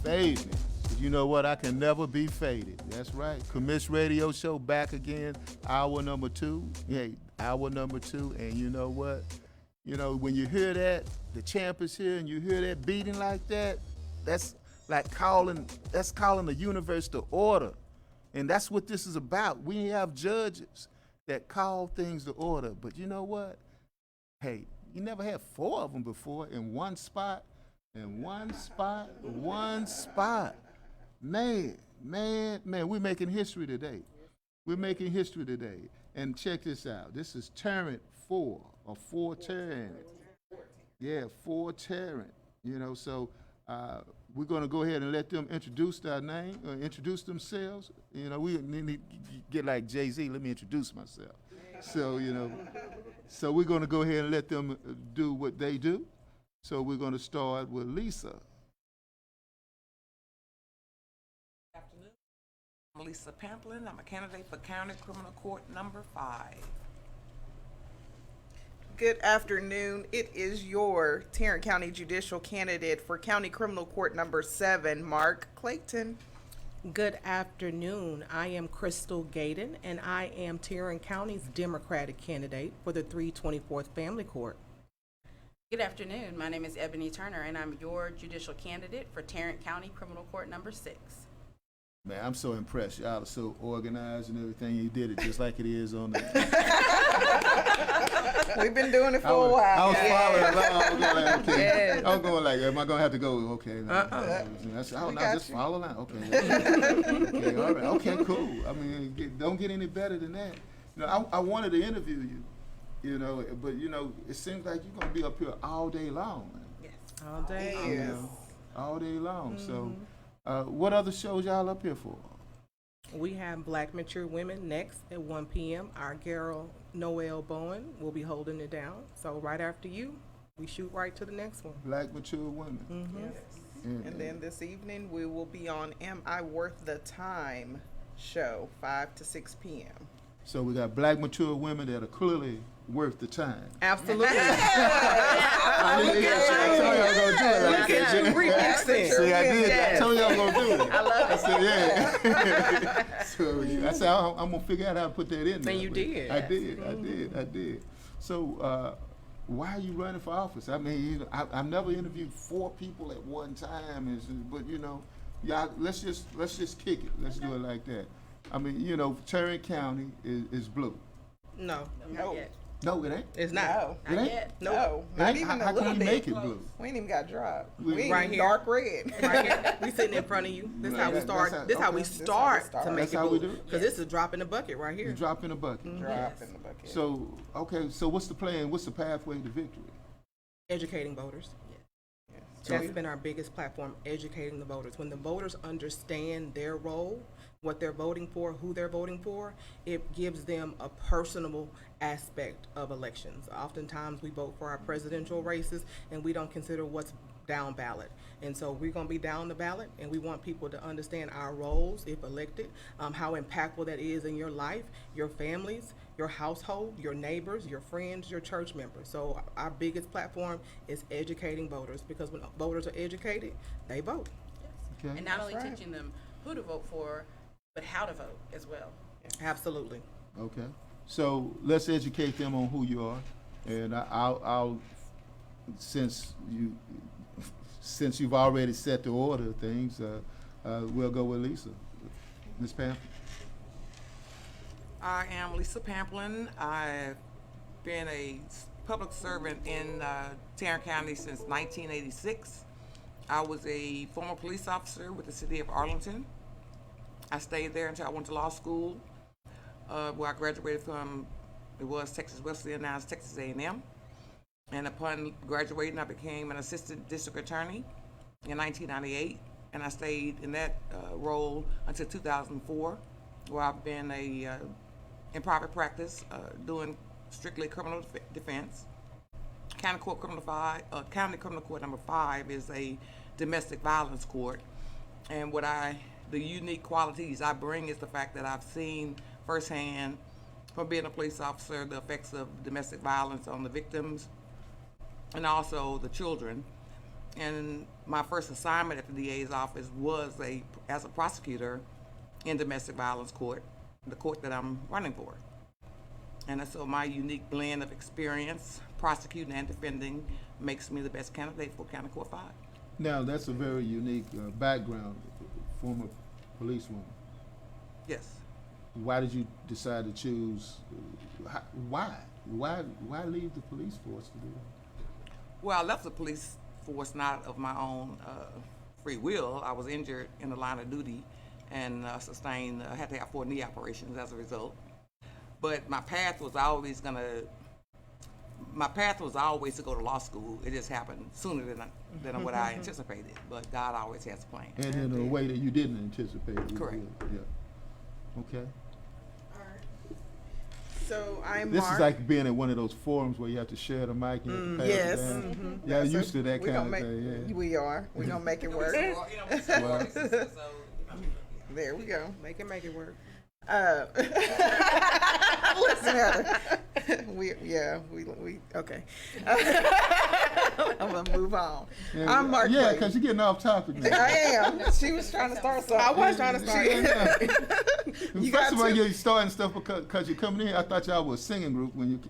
fade me. But you know what? I can never be faded. That's right. Commish Radio Show back again. Hour number 2. Hey, hour number 2. And you know what? You know, when you hear that, the champ is here, and you hear that beating like that, that's like calling the universe to order. And that's what this is about. We have judges that call things to order. But you know what? Hey, you never had 4 of them before in one spot. In one spot. Man, we're making history today. We're making history today. And check this out. This is Tarrant 4, or 4Tarrant. Yeah, 4Tarrant. You know, so we're going to go ahead and let them introduce their name, introduce themselves. You know, we need to get like Jay-Z, let me introduce myself. So, you know, so we're going to go ahead and let them do what they do. So we're going to start with Lesa. Good afternoon. I'm Lesa Pamplin. I'm a candidate for County Criminal Court number 5. Good afternoon. It is your Tarrant County Judicial candidate for County Criminal Court number 7, Marq, Clayton. Good afternoon. I am Crystal Gayden, and I am Tarrant County's Democratic candidate for the 324th Family Court. Good afternoon. My name is Ebony Turner, and I'm your judicial candidate for Tarrant County Criminal Court number 6. Man, I'm so impressed. Y'all are so organized and everything. You did it just like it is on the... We've been doing it for a while. I was following along. Okay. I was going like, am I going to have to go? Okay. Just follow along. Okay. Okay, all right. Okay, cool. I mean, don't get any better than that. You know, I wanted to interview you, you know, but, you know, it seems like you're going to be up here all day long. Man. Yes. All day. Yes. You know, all day long. So, what other shows y'all up here for? We have Black Mature Women next at 1 p.m. Our girl, Noelle Bowen, will be holding it down. So right after you, we shoot right to the next one. Black Mature Women. Yes. And then this evening, we will be on Am I Worth the Time show, 5 to 6 p.m. So we got Black Mature Women that are clearly worth the time. Absolutely. I told y'all gonna do it. Look at you remixing. See, I did. I told y'all gonna do it. I love it. I said, yeah. So I said, I'm gonna figure out how to put that in there. And you did. I did. So why are you running for office? I mean, you know, I've never interviewed 4 people at one time, but you know, y'all, let's just kick it. Let's do it like that. I mean, you know, Tarrant County is blue. No, Not yet. No, it ain't. it's not. No. It ain't? Yet. No, not even How a little can we bit. make it blue? We ain't even got dropped. We- We ain't Right even here. dark red. Right here. We sitting in front of you. This is how we start. This is how we start to make That's it how we blue. do it? Because this is a drop in the bucket right here. You drop in a bucket. Drop in the bucket. So, okay, so what's the plan? What's the pathway to victory? Educating voters. That's been our biggest platform, educating the voters. When the voters understand their role, what they're voting for, who they're voting for, it gives them a personable aspect of elections. Oftentimes we vote for our presidential races and we don't consider what's down ballot. And so we're going to be down the ballot, and we want people to understand our roles, if elected, how impactful that is in your life, your families, your household, your neighbors, your friends, your church members. So our biggest platform is educating voters, because when voters are educated, they vote. Okay. And not only right. teaching them who to vote for, but how to vote as well. Absolutely. Okay. So let's educate them on who you are, and I'll since you've already set the order of things, we'll go with Lesa. Ms. Pam. I am Lesa Pamplin. I've been a public servant in Tarrant County since 1986. I was a former police officer with the city of Arlington. I stayed there until I went to law school, where I graduated from, it was Texas Wesleyan, now it's Texas A&M. And upon graduating, I became an assistant district attorney in 1998, and I stayed in that role until 2004, where I've been in private practice doing strictly criminal defense. County Criminal Court number 5 is a domestic violence court, and the unique qualities I bring is the fact that I've seen firsthand, from being a police officer, the effects of domestic violence on the victims and also the children. And my first assignment at the DA's office was as a prosecutor in domestic violence court, the court that I'm running for. And so my unique blend of experience, prosecuting and defending, makes me the best candidate for County Court 5. Now, that's a very unique background, former policewoman. Yes. Why did you decide to choose, why? Why leave the police force to do that? Well, I left the police force not of my own free will. I was injured in the line of duty and sustained, had to have 4 knee operations as a result. But my path was always to go to law school. It just happened sooner than what I anticipated. But God always has a plan. And in a way that you didn't anticipate. Correct. Yeah. Okay. So I'm This Marq. is like being at one of those forums where you have to share the mic and you have to pass Yes. it down. Mhm. Yeah, That's used to that we kind gonna of make, thing. Yeah. We are. We're going to make it work. Well, There we go. Make it work. Listen at her. We okay. I'm gonna move on. I'm Marq. Yeah, Clayton. because you're getting off topic now. I am. She was trying to start something. I was trying to start. You First got of all, to. you're starting stuff because you're coming in. I thought y'all was a singing group when you.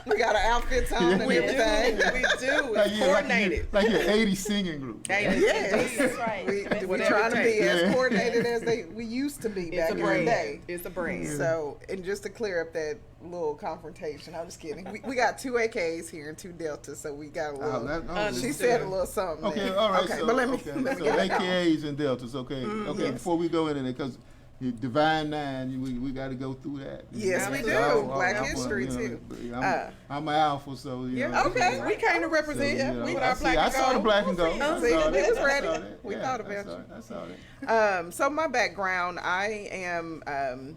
We got our outfits on and everything. We do. Like It's you're coordinated. like you're 80 singing group. Yes. That's right. We Whatever trying to be it takes. as Yeah. coordinated as we used to be back It's a in the brand. day. It's a brand. So, and just to clear up that little confrontation, I'm just kidding. We got 2 AKs here and 2 Deltas, so we got a little. She said a little something. Okay, there. all right. Okay, So, but let me okay, get so it going. AKAs and deltas. Okay, okay. Yes. Before we go into it, because Divine Nine, we got to go through that. Yes, we So do. Black history, too. I'm an alpha, so you know. okay. We came to represent So, you know, with I our see, black I and saw the gold. black and gold. I See, saw we that. was I ready. saw that. We Yeah, thought I about saw you. it. I saw that. So my background, I own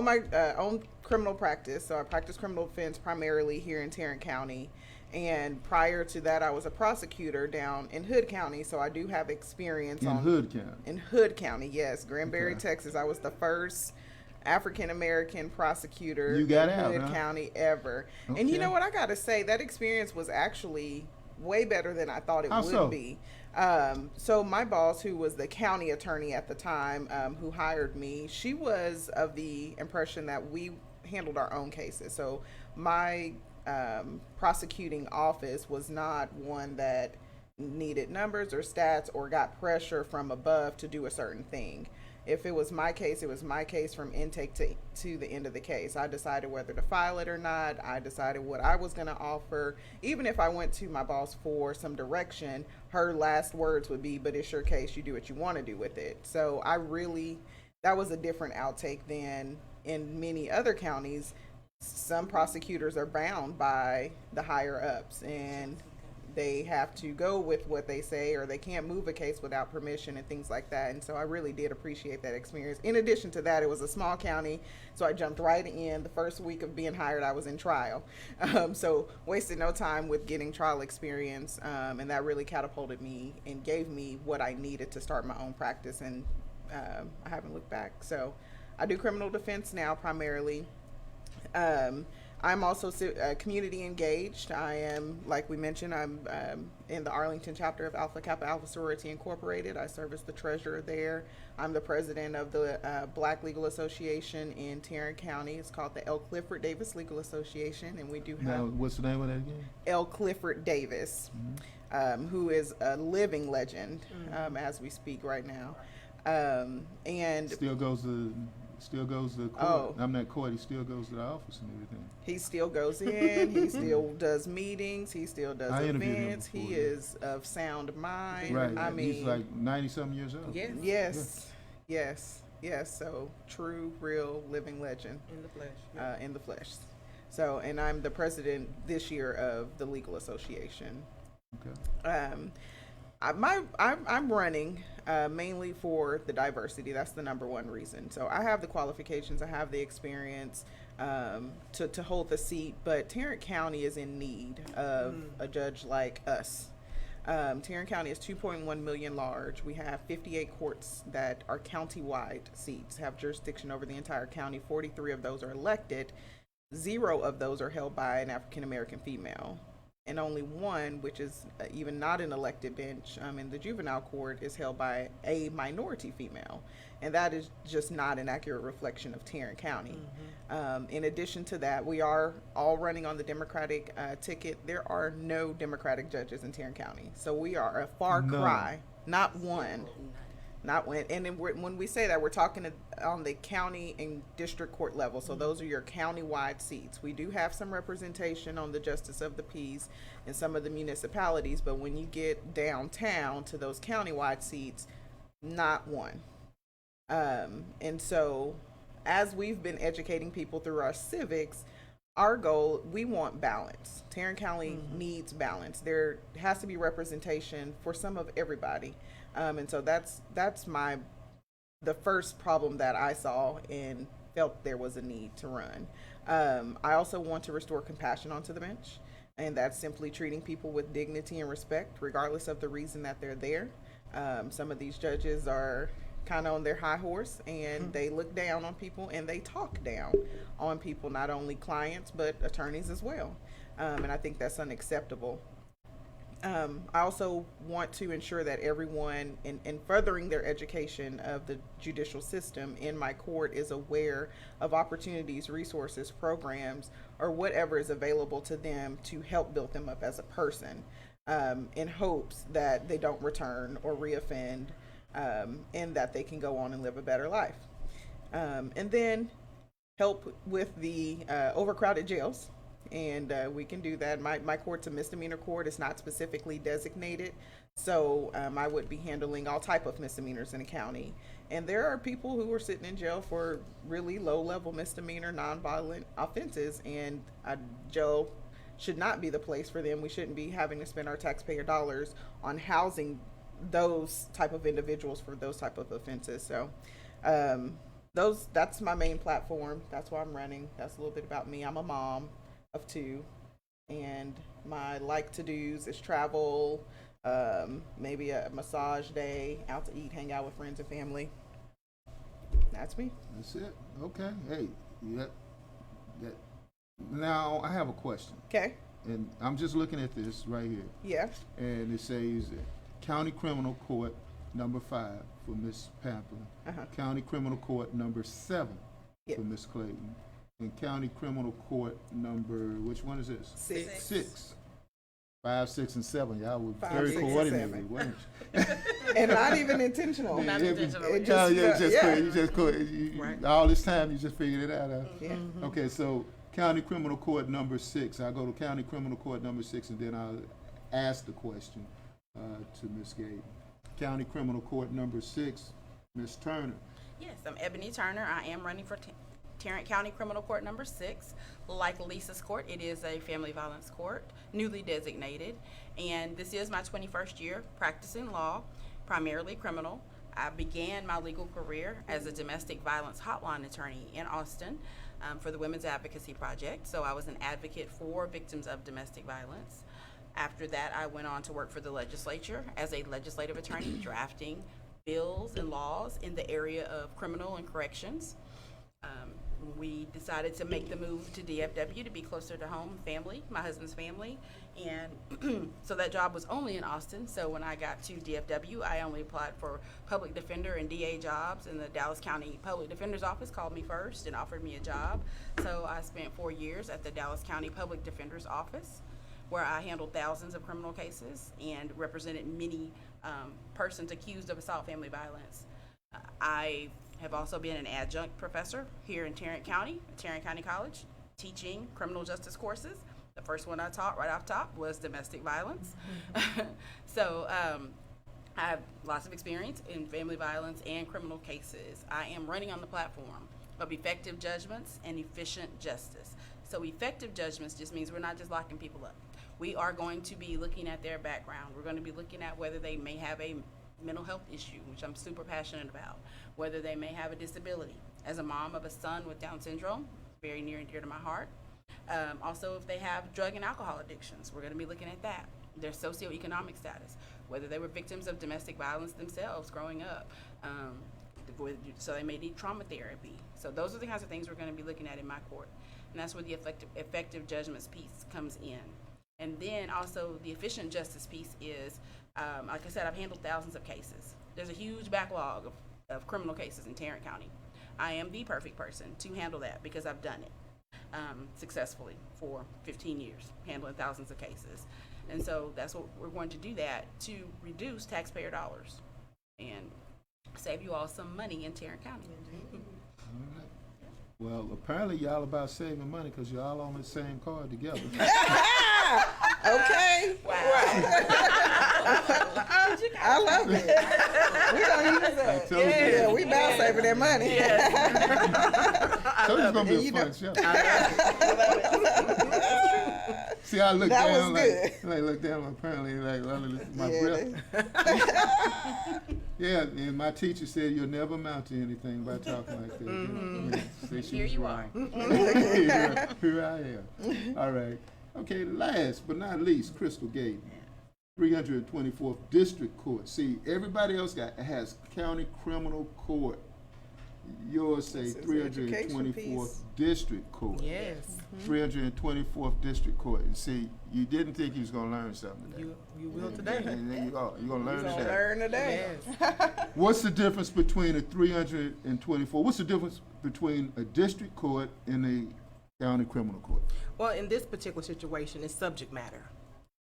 my own criminal practice. So I practice criminal defense primarily here in Tarrant County. And prior to that, I was a prosecutor down in Hood County. So I do have experience In on Hood County. In Hood County, yes, Granbury, Okay. Texas. I was the first African American prosecutor You got in out, Hood huh? County ever. And you Okay. know what? I got to say that experience was actually way better than I thought it How would so? be. So my boss, who was the county attorney at the time, who hired me, she was of the impression that we handled our own cases. So my prosecuting office was not one that needed numbers or stats or got pressure from above to do a certain thing. If it was my case, it was my case from intake to the end of the case. I decided whether to file it or not. I decided what I was going to offer. Even if I went to my boss for some direction, her last words would be, but it's your case, you do what you want to do with it. So that was a different outtake than in many other counties. Some prosecutors are bound by the higher ups and they have to go with what they say, or they can't move a case without permission and things like that. And so I really did appreciate that experience. In addition to that, it was a small county, so I jumped right in. The first week of being hired, I was in trial. So wasted no time with getting trial experience, and that really catapulted me and gave me what I needed to start my own practice, and I haven't looked back. So I do criminal defense now primarily. I'm also community engaged. I am, like we mentioned, I'm in the Arlington chapter of Alpha Kappa Alpha Sorority Incorporated. I serve as the treasurer there. I'm the president of the Black Legal Association in Tarrant County. It's called the L. Clifford Davis Legal Association, and we do have Now, what's the name of that again? L. Clifford Davis, who is a living legend as we speak right now. And Still goes to court. Oh. I'm not court. He still goes to the office and everything. he still goes in, he still does meetings, he still does I interviewed him events. He before, yeah. is of sound mind. Right. I mean, he's like 90-something years old. yes. So true, real, living legend In the flesh. in the flesh. So, and I'm the president this year of the Legal Association. Okay. I'm running mainly for the diversity. That's the number one reason. So I have the qualifications, I have the experience to hold the seat, but Tarrant County is in need of a judge like us. Tarrant County is 2.1 million large. We have 58 courts that are county-wide seats, have jurisdiction over the entire county. 43 of those are elected. 0 of those are held by an African-American female. and only one, which is even not an elected bench in the juvenile court, is held by a minority female. And that is just not an accurate reflection of Tarrant County. In addition to that, we are all running on the Democratic ticket. There are no Democratic judges in Tarrant County. So we are a far None. cry, not one. Not when, and then when we say that, we're talking on the county and district court level. So those are your county-wide seats. We do have some representation on the Justice of the Peace in some of the municipalities, but when you get downtown to those county-wide seats, not one. And so, as we've been educating people through our civics, our goal, we want balance. Tarrant County needs balance. There has to be representation for some of everybody. And so that's the first problem that I saw and felt there was a need to run. I also want to restore compassion onto the bench, and that's simply treating people with dignity and respect, regardless of the reason that they're there. Some of these judges are kind of on their high horse, and they look down on people and they talk down on people, not only clients, but attorneys as well. And I think that's unacceptable. I also want to ensure that everyone in furthering their education of the judicial system in my court is aware of opportunities, resources, programs, or whatever is available to them to help build them up as a person, in hopes that they don't return or reoffend, and that they can go on and live a better life. And then help with the overcrowded jails. And we can do that. My court's a misdemeanor court. It's not specifically designated. So I would be handling all type of misdemeanors in the county. And there are people who are sitting in jail for really low-level misdemeanor, nonviolent offenses. And jail should not be the place for them. We shouldn't be having to spend our taxpayer dollars on housing those type of individuals for those type of offenses. So that's my main platform. That's why I'm running. That's a little bit about me. I'm a mom of two, and my to-dos is travel, maybe a massage day, out to eat, hang out with friends and family. That's me. That's it. Okay. Hey, yeah. Now I have a question, Okay. and I'm just looking at this right here, Yeah. and it says County Criminal Court number 5 for Miss Pamplin, County Criminal Court number 7 Yep. for Miss Clayton, and County Criminal Court number, which one is this? 6. 6. 5, 6, and 7. Y'all were 5, very 6, and coordinated, 7. weren't you? And not even intentional. Not intentional. It No, just, you just yeah. quit. You just quit. Right. All this time, you just figured it out. Huh? Yeah. Okay, so County Criminal Court number 6. I'll go to County Criminal Court number 6, and then I'll ask the question to Ms. Gayden. County Criminal Court number 6, Ms. Turner. Yes, I'm Ebony Turner. I am running for Tarrant County Criminal Court number 6. Like Lesa's court, it is a family violence court, newly designated. And this is my 21st year practicing law, primarily criminal. I began my legal career as a domestic violence hotline attorney in Austin for the Women's Advocacy Project. So I was an advocate for victims of domestic violence. After that, I went on to work for the legislature as a legislative attorney, drafting bills and laws in the area of criminal and corrections. We decided to make the move to DFW to be closer to home, family, my husband's family, and so that job was only in Austin. So when I got to DFW, I only applied for public defender and DA jobs, and the Dallas County Public Defender's Office called me first and offered me a job. So I spent 4 years at the Dallas County Public Defender's Office, where I handled thousands of criminal cases and represented many persons accused of assault family violence. I have also been an adjunct professor here in Tarrant County, at Tarrant County College, teaching criminal justice courses. The first one I taught right off top was domestic violence. So I have lots of experience in family violence and criminal cases. I am running on the platform of effective judgments and efficient justice. So effective judgments just means we're not just locking people up. We are going to be looking at their background. We're going to be looking at whether they may have a mental health issue, which I'm super passionate about, whether they may have a disability. As a mom of a son with Down syndrome, very near and dear to my heart. Also, if they have drug and alcohol addictions, we're going to be looking at that. Their socioeconomic status, whether they were victims of domestic violence themselves growing up. So they may need trauma therapy. So those are the kinds of things we're going to be looking at in my court. And that's where the effective judgments piece comes in. And then also the efficient justice piece is, like I said, I've handled thousands of cases. There's a huge backlog of criminal cases in Tarrant County. I am the perfect person to handle that because I've done it successfully for 15 years, handling thousands of cases. And so that's what we're going to do, that to reduce taxpayer dollars and save you all some money in Tarrant County. Well, apparently y'all about saving money because y'all on the same card together. Okay. Wow. I love it. We don't use I that. told you. Yeah, we about saving that money. So it's gonna be a fun show. See, I look That down was like look down. Apparently, like my Yeah, breath. Yeah, and my teacher said you'll never amount to anything by talking like that. Say she Here was you wrong. are. Here I am. All right. Okay. Last but not least, Crystal Gayden, 324th District Court. See, everybody else has county criminal court. Yours say This is the education 324th piece. District Court. Yes. 324th District Court. And see, you didn't think you was gonna learn something today. You will today. And there you are. You're gonna learn We're gonna today. learn today. Yes. What's the difference between a 324? What's the difference between a district court and a county criminal court? Well, in this particular situation, it's subject matter.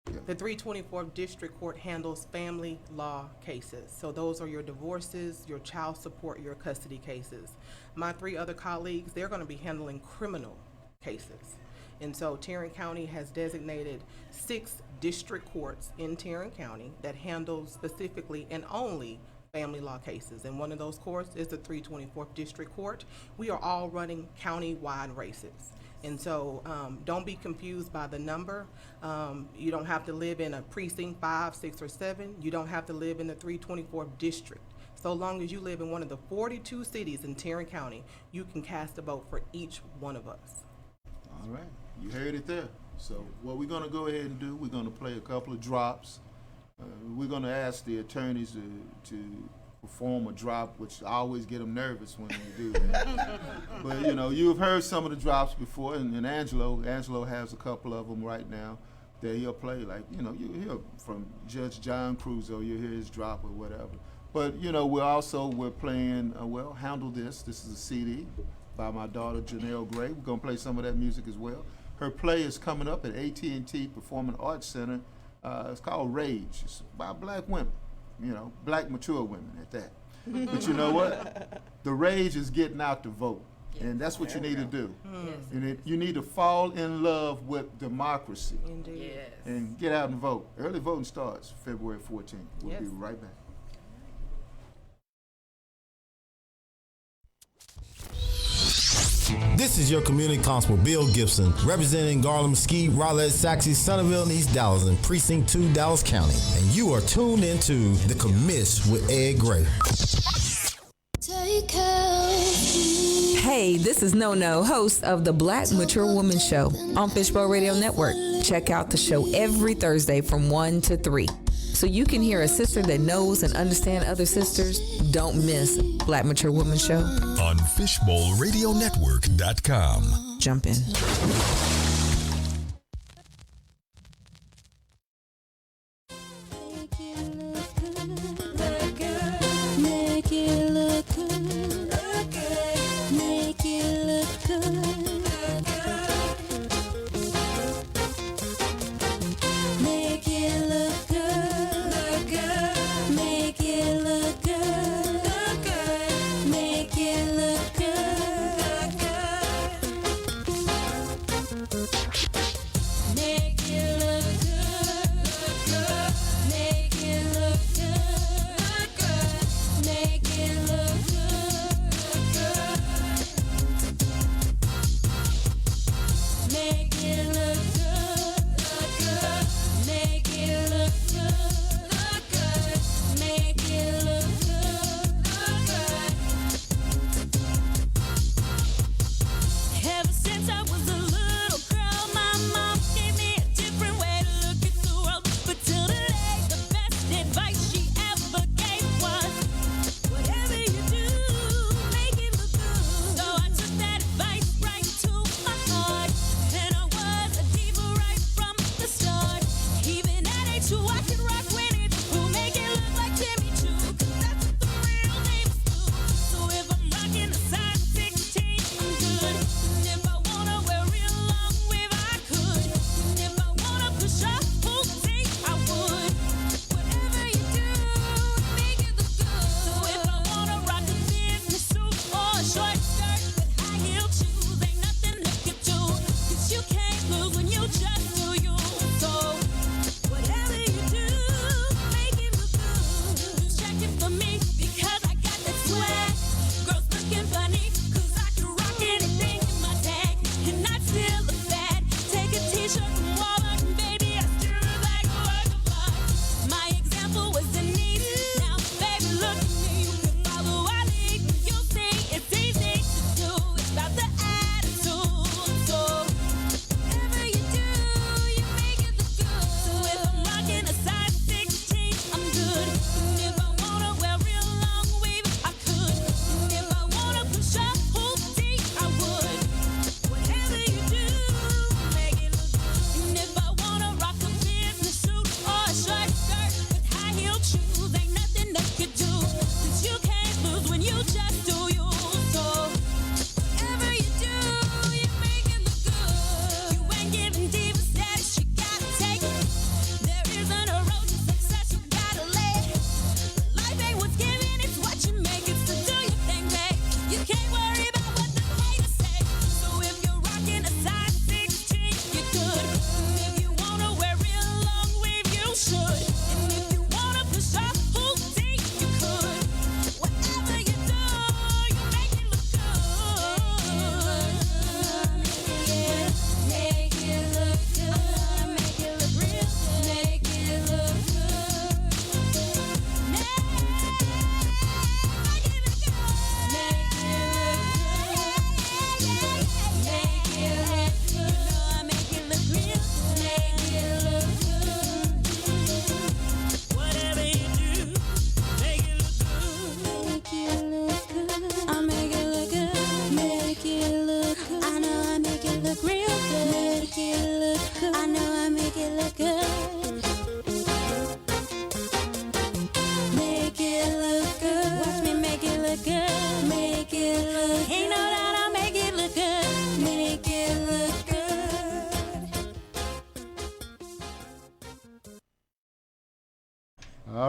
Yeah. The 324th District Court handles family law cases. So those are your divorces, your child support, your custody cases. My 3 other colleagues, they're going to be handling criminal cases. And so Tarrant County has designated 6 district courts in Tarrant County that handle specifically and only family law cases. And one of those courts is the 324th District Court. We are all running county-wide races. And so don't be confused by the number. You don't have to live in a precinct 5, 6, or 7. You don't have to live in the 324th district. So long as you live in one of the 42 cities in Tarrant County, you can cast a vote for each one of us. All right, you heard it there. So what we're gonna go ahead and do, we're gonna play a couple of drops. We're gonna ask the attorneys to perform a drop, which I always get them nervous when they do that. But you know, you've heard some of the drops before, and Angelo has a couple of them right now that he'll play. Like, you know, you hear from Judge John Cruzo, you hear his drop or whatever. But you know, we're playing Handle This. This is a CD by my daughter Janelle Gray. We're gonna play some of that music as well. Her play is coming up at AT&T Performing Arts Center. It's called Rage. It's about black women. You know, black mature women at that. But you know what? The rage is getting out to vote. And that's what you need to do. Yes. And you need to fall in love with democracy Indeed. Yes. and get out and vote. Early voting starts February 14th. We'll Yes. be right back. This is your community constable, Bill Gibson, representing Garland, Mesquite, Rowlett, Saxe, Centerville, and East Dallas in Precinct 2, Dallas County. And you are tuned into The Commish with Ed Gray. Hey, this is No, host of the Black Mature Woman Show on Fishbowl Radio Network. Check out the show every Thursday from 1 to 3. So you can hear a sister that knows and understands other sisters. Don't miss Black Mature Woman Show. On FishbowlRadioNetwork.com. Jump in.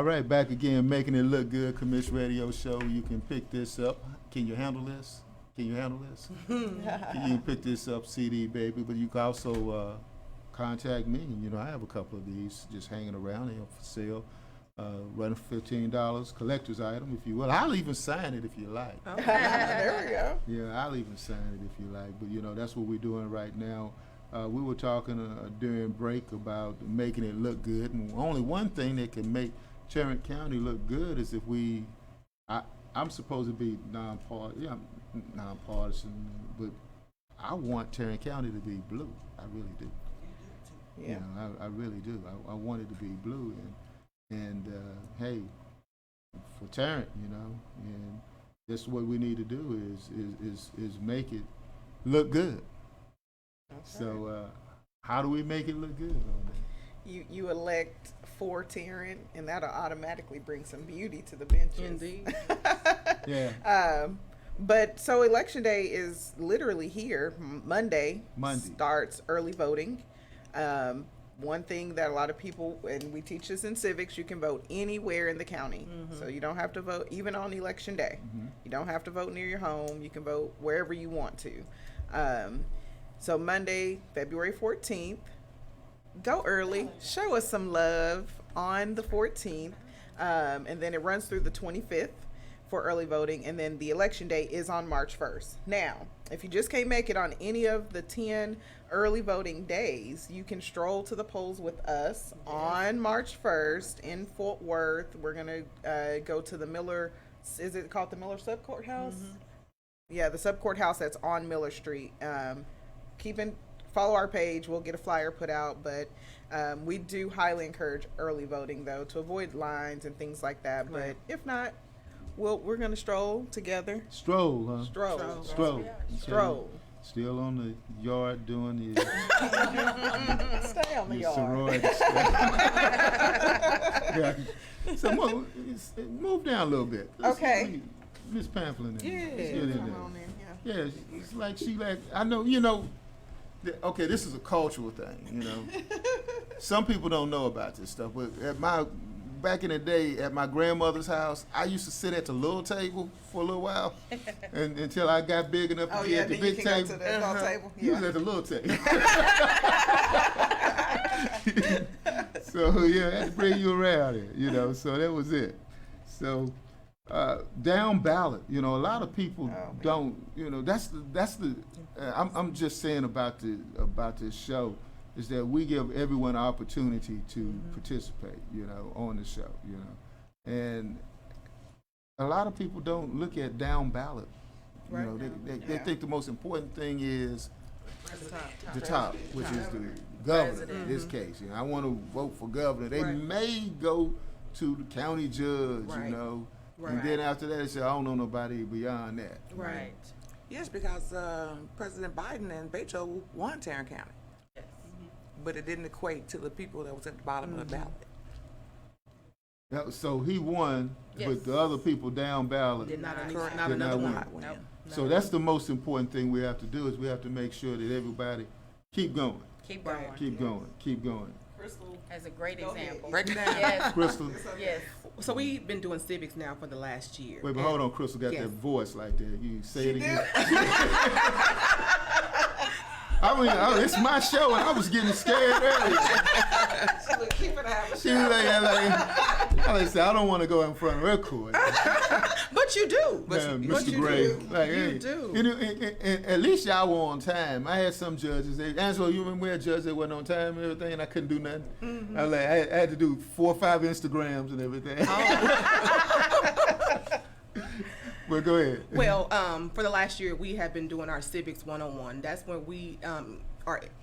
All right, back again, making it look good. Commish Radio Show. You can pick this up. Can you handle this? Can you handle this? You can pick this up, CD baby. But you can also contact me. You know, I have a couple of these just hanging around here for sale. Running for $15, collector's item, if you will. I'll even sign it if you like. There we go. Yeah, I'll even sign it if you like. But you know, that's what we're doing right now. We were talking during break about making it look good, and only one thing that can make Tarrant County look good is if I'm supposed to be nonpartisan, but I want Tarrant County to be blue. I really do. Yeah. You know, I really do. I want it to be blue, and hey, for Tarrant, you know, and that's what we need to do is make it look good. Okay. So, how do we make it look good on that? You elect 4Tarrant, and that'll automatically bring some beauty to the benches. Indeed. Yeah. But so election day is literally here. Monday starts early voting. One thing that a lot of people, and we teach this in civics, you can vote anywhere in the county. So you don't have to vote even on election day. You don't have to vote near your home. You can vote wherever you want to. So Monday, February 14th, go early, show us some love on the 14th, and then it runs through the 25th for early voting, and then the election day is on March 1st. Now, if you just can't make it on any of the 10 early voting days, you can stroll to the polls with us on March 1st in Fort Worth. We're going to go to the Miller, is it called the Miller Subcourthouse? Yeah, the subcourthouse that's on Miller Street. Follow our page. We'll get a flyer put out, but we do highly encourage early voting, though, to avoid lines and things like that. But if not, we're going to stroll together. Stroll, huh? Stroll. Still on the yard doing the Stay on the your yard. sorority stuff. Yeah. So move down a little bit. Okay. Miss Pamplin. Yeah, Let's get in come there. on in. Yeah, it's like I know, okay, this is a cultural thing, you know. Some people don't know about this stuff, but back in the day at my grandmother's house, I used to sit at the little table for a little while, and until I got big enough to be at the then big you can table. go to the adult table. He was at the little table. So yeah, I had to bring you around here, you know. So that was it. So down ballot, you know, a lot of people don't, you know. That's the. I'm just saying about this show is that we give everyone an opportunity to participate, you know, on the show, you know, and a lot of people don't look at down ballot. You know, they think the most important thing is the top, which is the governor in this case. You know, I want to vote for governor. They may go to the county judge, you know, and then after that they say, I don't know nobody beyond that. Right. Yes, because President Biden and Beto won Tarrant County. Yes. But it didn't equate to the people that was at the bottom of the ballot. Yeah, so he won, but the other people down ballot Did not win. So that's the most important thing we have to do is we have to make sure that everybody keep going. Keep going. Keep going. Keep going. Crystal. As a great example. Break it down. Yes. Crystal. Yes. So we've been doing civics now for the last year. Wait, but hold on, Crystal got Yes. that voice like that. You say it again. I mean, it's my show, and I was getting scared earlier. She was keeping it out. She was like, I said, I don't want to go in front of her court. But you do. Mr. Gray, like, You hey, do. You know, and at least y'all were on time. I had some judges. Angelo, you remember we had judges that wasn't on time and everything, and I couldn't do nothing. I was like, I had to do 4 or 5 Instagrams and everything. Well, go ahead. Well, for the last year, we have been doing our Civics 101. That's where we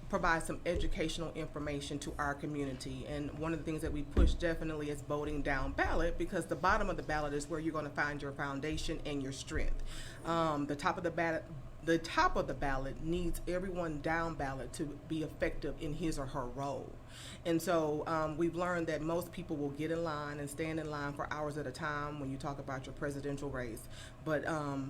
provide some educational information to our community. And one of the things that we push definitely is voting down ballot, because the bottom of the ballot is where you're going to find your foundation and your strength. The top of the ballot needs everyone down ballot to be effective in his or her role. And so we've learned that most people will get in line and stand in line for hours at a time when you talk about your presidential race. But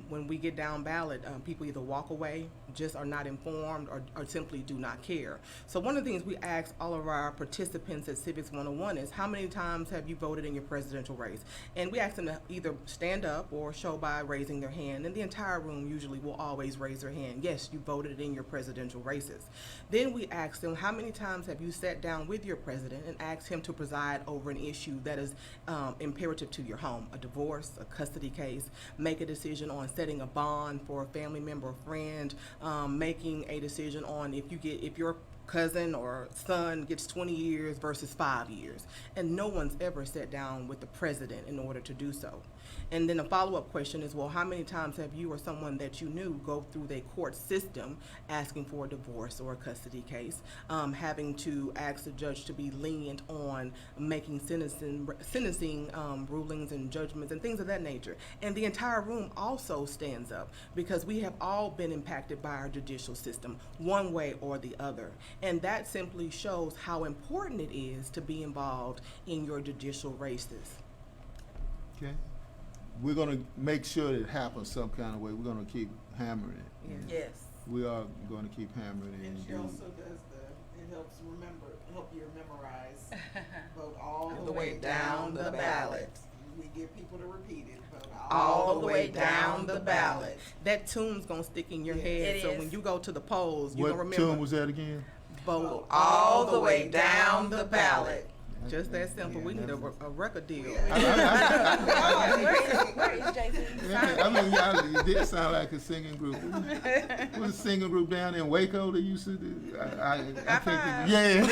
when we get down ballot, people either walk away, just are not informed, or simply do not care. So one of the things we ask all of our participants at Civics 101 is, how many times have you voted in your presidential race? And we ask them to either stand up or show by raising their hand. And the entire room usually will always raise their hand. Yes, you voted in your presidential races. Then we ask them, how many times have you sat down with your president and asked him to preside over an issue that is imperative to your home, a divorce, a custody case, make a decision on setting a bond for a family member or friend, making a decision on if your cousin or son gets 20 years versus 5 years. And no one's ever sat down with the president in order to do so. And then a follow-up question is, well, how many times have you or someone that you knew go through the court system asking for a divorce or a custody case, having to ask the judge to be lenient on making sentencing rulings and judgments and things of that nature? And the entire room also stands up, because we have all been impacted by our judicial system one way or the other. And that simply shows how important it is to be involved in your judicial races. Okay. We're going to make sure it happens some kind of way. We're going to keep hammering it. Yes. We are going to keep hammering it. And she also does it helps help you memorize, vote all the way down the ballot. We get people to repeat it, vote all the way down the ballot. That tune's gonna stick in your head, It so is. when you go to the polls, you're gonna What remember. tune was that again? Vote All the way down the ballot. Just that simple. We need a record deal. Where is Jay-Z? I mean, y'all, it did sound like a singing group. Was a singing group down in Waco that used to do? I can't think. Yeah.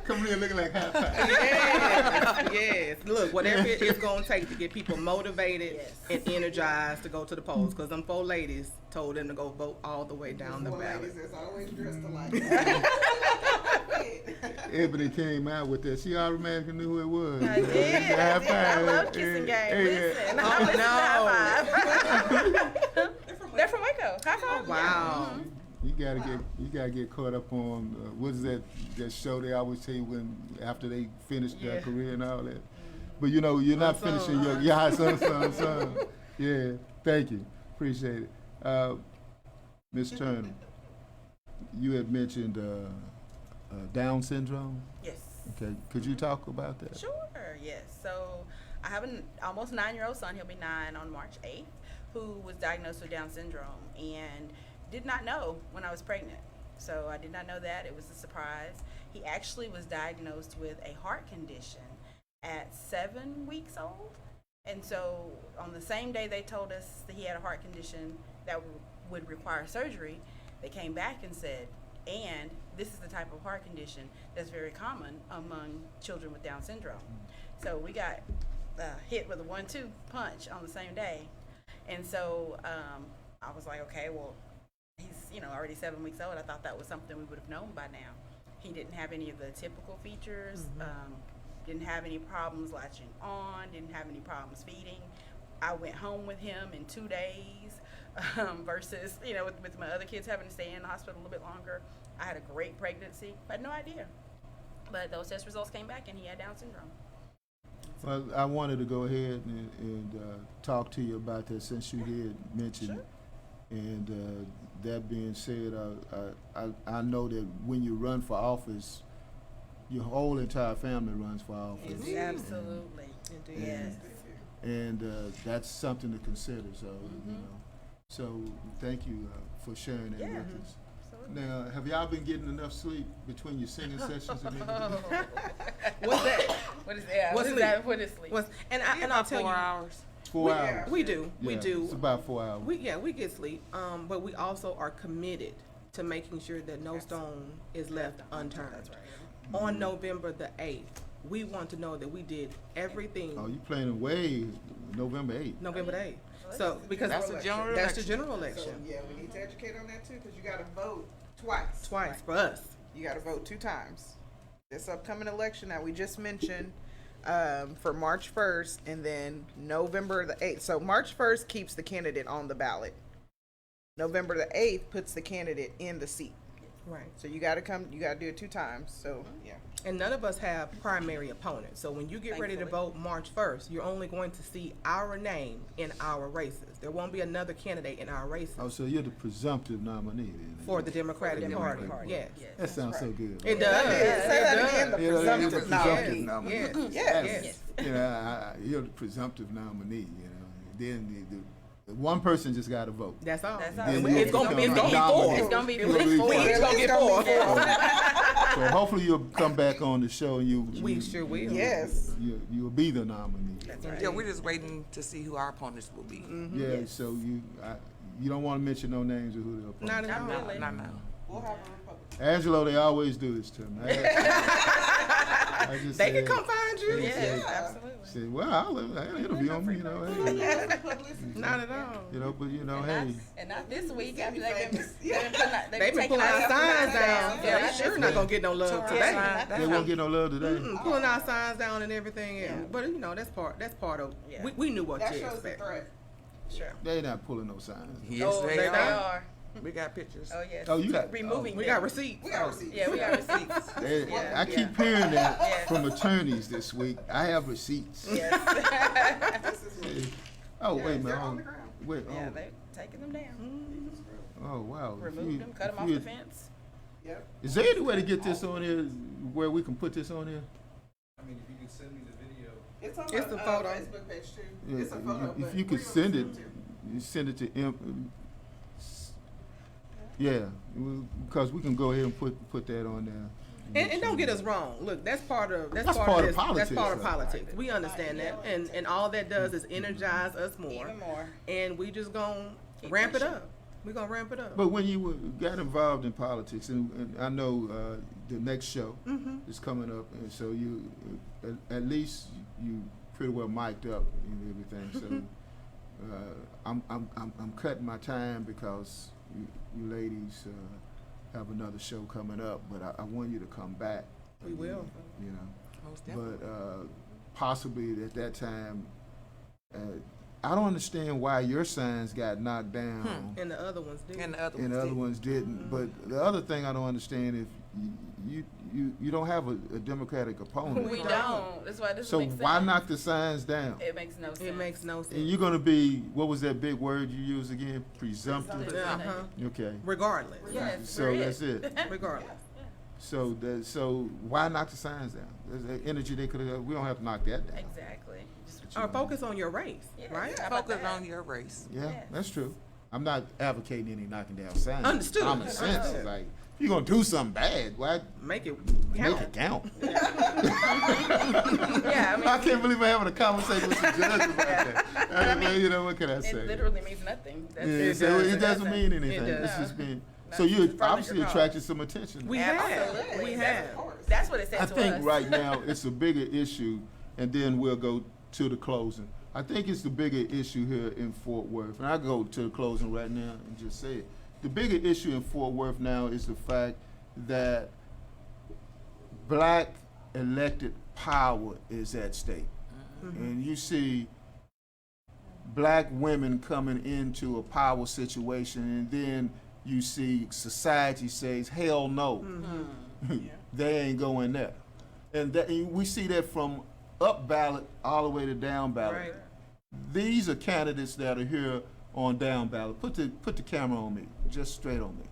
Come here looking like high five. Yes. Look, whatever it is gonna take to get people motivated and energized to go to the polls, because them 4 ladies told them to go vote all the way down the ballot. That's always dressed alike. Ebony came out with that. She automatically knew who it was. I did. High five. I love kissing game. Listen, I listen to High Five. They're from Waco. High Five. Wow. You gotta get caught up on what is that show they always tell you when after they finish their career and all that. But you know, you're not finishing your high son. Yeah, thank you, appreciate it. Ms. Turner, you had mentioned Down syndrome. Yes. Okay, could you talk about that? Sure, yes. So I have an almost 9-year-old son, he'll be 9 on March 8th, who was diagnosed with Down syndrome and did not know when I was pregnant. So I did not know that. It was a surprise. He actually was diagnosed with a heart condition at 7 weeks old. And so on the same day they told us that he had a heart condition that would require surgery, they came back and said, and this is the type of heart condition that's very common among children with Down syndrome. So we got hit with a 1-2 punch on the same day. And so I was like, okay, well, he's already 7 weeks old. I thought that was something we would have known by now. He didn't have any of the typical features, didn't have any problems latching on, didn't have any problems feeding. I went home with him in 2 days versus, with my other kids having to stay in the hospital a little bit longer. I had a great pregnancy. I had no idea. But those test results came back and he had Down syndrome. Well, I wanted to go ahead and talk to you about that since you did mention it. And that being said, I know that when you run for office, your whole entire family runs for office. Absolutely. Yes. And that's something to consider. So, so thank you for sharing that with us. Absolutely. Now, have y'all been getting enough sleep between your singing sessions and everything? What's that? What is that? What's That? What is sleep? And I'll tell 4 you, hours. 4 hours. we do. It's about 4 hours. We get sleep, but we also are committed to making sure that no stone is left unturned. That's right. On November the 8th, we want to know that we did everything. Oh, you planning away November 8th. November the 8th. So because That's the general that's the election. general election. So, yeah, we need to educate on that too, because you got to vote twice. Twice for us. You got to vote 2 times. This upcoming election that we just mentioned for March 1st and then November the 8th. So March 1st keeps the candidate on the ballot. November the 8th puts the candidate in the seat. Right. So you gotta come, you gotta do it 2 times, so, yeah. And none of us have primary opponents. So when you get ready to vote March 1st, you're only going to see our name in our races. There won't be another candidate in our races Oh, so you're the presumptive nominee then? for the Democratic Party. Yes. That sounds so good. It does. Say that again, the You know, you're the presumptive presumptive nominee. nominee. Yes. You know, you're the presumptive nominee, you know. Then the one person just got to vote. That's all. That's all. Then It's you gonna be become four. nominee. It's gonna be It's gonna be four. four. We each gonna get 4. So hopefully you'll come back on the show and We sure will. Yes. you'll be the nominee. Yeah, we're just waiting to see who our opponents will be. Yeah, so you don't want to mention no names of who the opponents. Not at all. Not really. No. We'll have a Republican. Angelo, they always do this to me. I just They said- can come find you. Yes, absolutely. Say, well, I'll interview them, you know. Hey, Not at all. you know, but you know, hey, And not this week after they've been They've been pulling our signs down. Yeah, they sure not gonna get no love today. they won't get no love today. Pulling our signs down and everything else. But you know, that's part of. Yeah. We knew what That to shows the expect. threat. Sure. They not pulling no signs. Yes, Oh, they they are. are. We got pictures. Oh, yes. Oh, you got Removing We them. got receipts. We got receipts. Yeah, we got receipts. I keep hearing that Yeah. from attorneys this week. I have receipts. Yes. Oh, wait a minute. They're on Oh, the ground. wait. Yeah, Oh, they taking them down. oh, wow. If Remove you- them, cut them if off you- the fence. Yep. Is there any way to get this on here where we can put this on here? I mean, if you can send me the video. It's on It's the the photo. Facebook page too. Yeah, It's a photo. if but you could we're gonna send it, to. you send it to yeah, because we can go ahead and put that on there. And don't get us wrong. Look, that's part of That's part part of this. politics, That's part of though. politics. We understand that, and all that does is energize us more. Even more. And we just gonna Keep ramp it pushing. up. We gonna ramp it up. But when you got involved in politics, and I know the next show is coming up, and so you at least you pretty well mic'd up and everything. So I'm cutting my time because you ladies have another show coming up, but I want you to come back. We will. You know, Most definitely. but possibly at that time. I don't understand why your signs got knocked down And the other ones did. And the other and ones the other did. ones didn't. But the other thing I don't understand if you don't have a Democratic opponent. We don't. That's why this So makes sense. why knock the signs down? It makes no sense. It makes no sense. And you're gonna be, what was that big word you used again? Presumptive. Uh-huh. Okay. Regardless. Yes, So we're that's it. Regardless. So why knock the signs down? There's the energy they could have. We don't have to knock that down. Exactly. Or focus on your race, Yeah. right? How about Focus that? on your race. Yeah, Yes. that's true. I'm not advocating any knocking down signs. Understood. Common sense is Understood. like, if you're gonna do something bad, why Make it make count. it count? Yeah, I mean, I can't believe I'm having a conversation with some judges about that. I mean, you know, what can I say? it literally means nothing. That's Yeah, it. so does. it doesn't mean anything. It does. It's just being. No, So you it's further obviously your cause. attracted some attention. We Absolutely. have. We have. That's what it said I to think us. right now it's a bigger issue, and then we'll go to the closing. I think it's the bigger issue here in Fort Worth, and I'll go to the closing right now and just say it. The bigger issue in Fort Worth now is the fact that black elected power is at stake. And you see black women coming into a power situation, and then you see society says, hell no, they ain't going there. And we see that from up ballot all the way to down ballot. Right. These are candidates that are here on down ballot. Put the camera on me, just straight on me.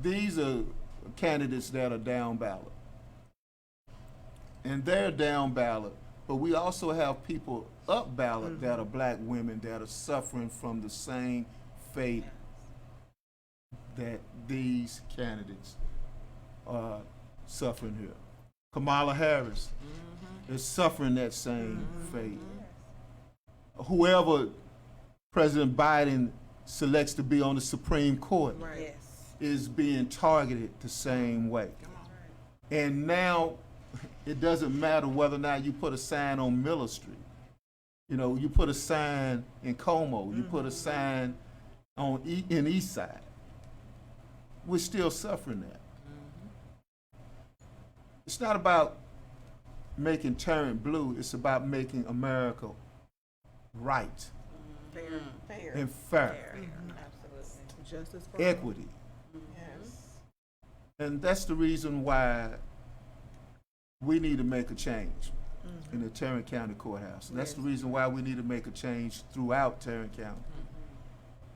These are candidates that are down ballot. And they're down ballot, but we also have people up ballot that are black women that are suffering from the same fate that these candidates are suffering here. Kamala Harris is suffering that same fate. Whoever President Biden selects to be on the Supreme Court Right. Yes. is being targeted the same way. And now it doesn't matter whether or not you put a sign on Miller Street. You know, you put a sign in Como, you put a sign on in East Side. We're still suffering that. It's not about making Tarrant blue, it's about making America right Fair. and fair. Absolutely. Justice for Equity. Yes. And that's the reason why we need to make a change in the Tarrant County Courthouse. And that's the reason why we need to make a change throughout Tarrant County.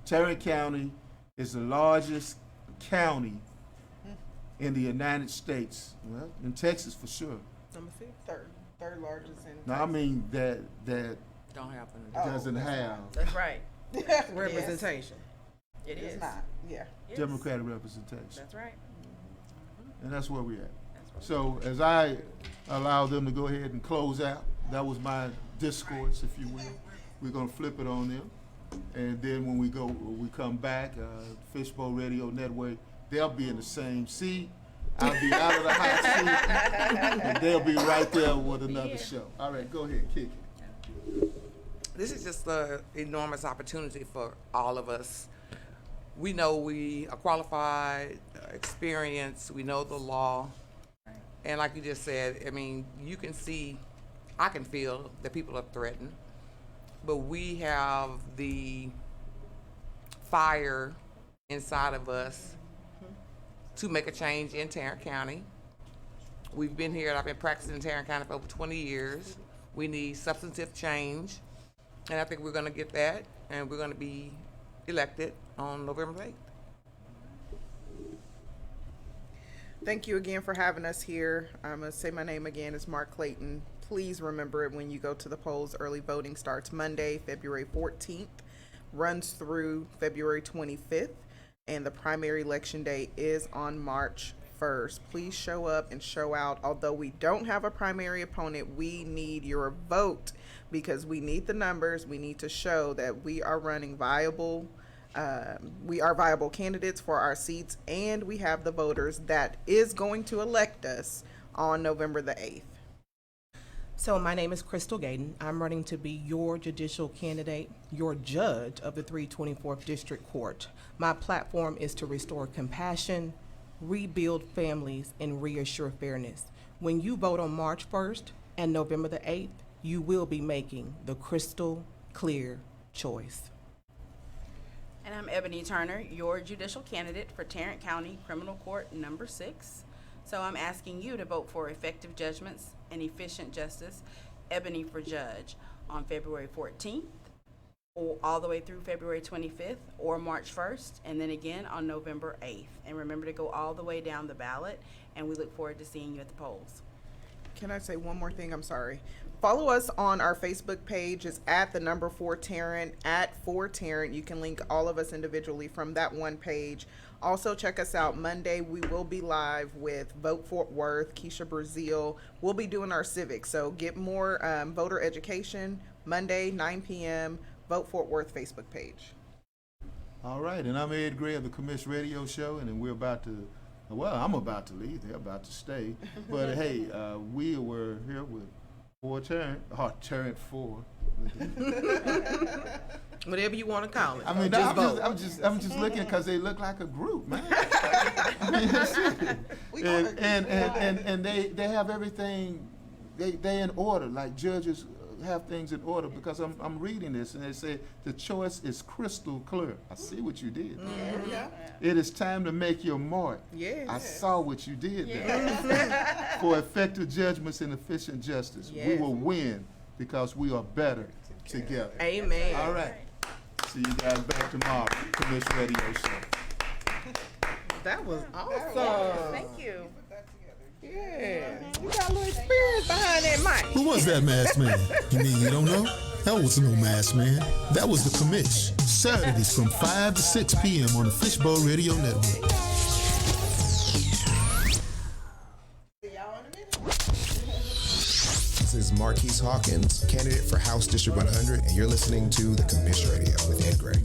Tarrant County is the largest county in the United States. Well, in Texas for sure. Number 6. Third largest in. No, I mean that Don't happen. doesn't have That's right. Representation. It It's is. not. Yeah. Yes. Democratic representation. That's right. And that's where we're at. That's what So as I allow them to go ahead and close out, that was my discourse, if you will. We're gonna flip it on them. And then when we come back, Fishbowl Radio Network, they'll be in the same seat. I'll be out of the hot seat, and they'll be right there with another show. All right, go ahead, kick it. This is just an enormous opportunity for all of us. We know we are qualified, experienced, we know the law. And like you just said, I mean, you can see, I can feel that people are threatened, but we have the fire inside of us to make a change in Tarrant County. We've been here, I've been practicing in Tarrant County for over 20 years. We need substantive change, and I think we're gonna get that, and we're gonna be elected on November 8th. Thank you again for having us here. I'm going to say my name again. It's Marq Clayton. Please remember it when you go to the polls. Early voting starts Monday, February 14th, runs through February 25th, and the primary election day is on March 1st. Please show up and show out. Although we don't have a primary opponent, we need your vote because we need the numbers. We need to show that we are running viable candidates for our seats, and we have the voters that is going to elect us on November the 8th. So my name is Crystal Gayden. I'm running to be your judicial candidate, your judge of the 324th District Court. My platform is to restore compassion, rebuild families, and reassure fairness. When you vote on March 1st and November the 8th, you will be making the crystal clear choice. And I'm Ebony Turner, your judicial candidate for Tarrant County Criminal Court number 6. So I'm asking you to vote for effective judgments and efficient justice, Ebony for judge, on February 14th, or all the way through February 25th, or March 1st, and then again on November 8th. And remember to go all the way down the ballot, and we look forward to seeing you at the polls. Can I say one more thing? I'm sorry. Follow us on our Facebook page. It's at the number 4Tarrant, at 4Tarrant. You can link all of us individually from that one page. Also, check us out Monday. We will be live with Vote Fort Worth, Keisha Brazil. We'll be doing our civics. So get more voter education Monday, 9 p.m., Vote Fort Worth Facebook page. All right, and I'm Ed Gray of the Commish Radio Show, and then we're about to, well, I'm about to leave. They're about to stay. But hey, we were here with 4Tarrant, or Tarrant 4. Whatever you want to call it. I mean, just vote. I'm just looking because they look like a group, man. I mean, seriously. And they have everything. They in order, like judges have things in order, because I'm reading this and they say the choice is crystal clear. I see what you did. Yeah. It is time to make your mark. Yes. I saw what you did there. For effective judgments and efficient justice. We Yes. will win because we are better together. Amen. All right. See you guys back tomorrow. Commish Radio Show. That was awesome. Thank you. Yeah. You got a little experience behind that mic. Who was that masked man? You mean you don't know? That was no masked man. That was the Commish. Saturdays from 5 to 6 p.m. on the Fishbowl Radio Network. See y'all in a minute. This is Marquise Hawkins, candidate for House District 100, and you're listening to the Commish Radio with Ed Gray.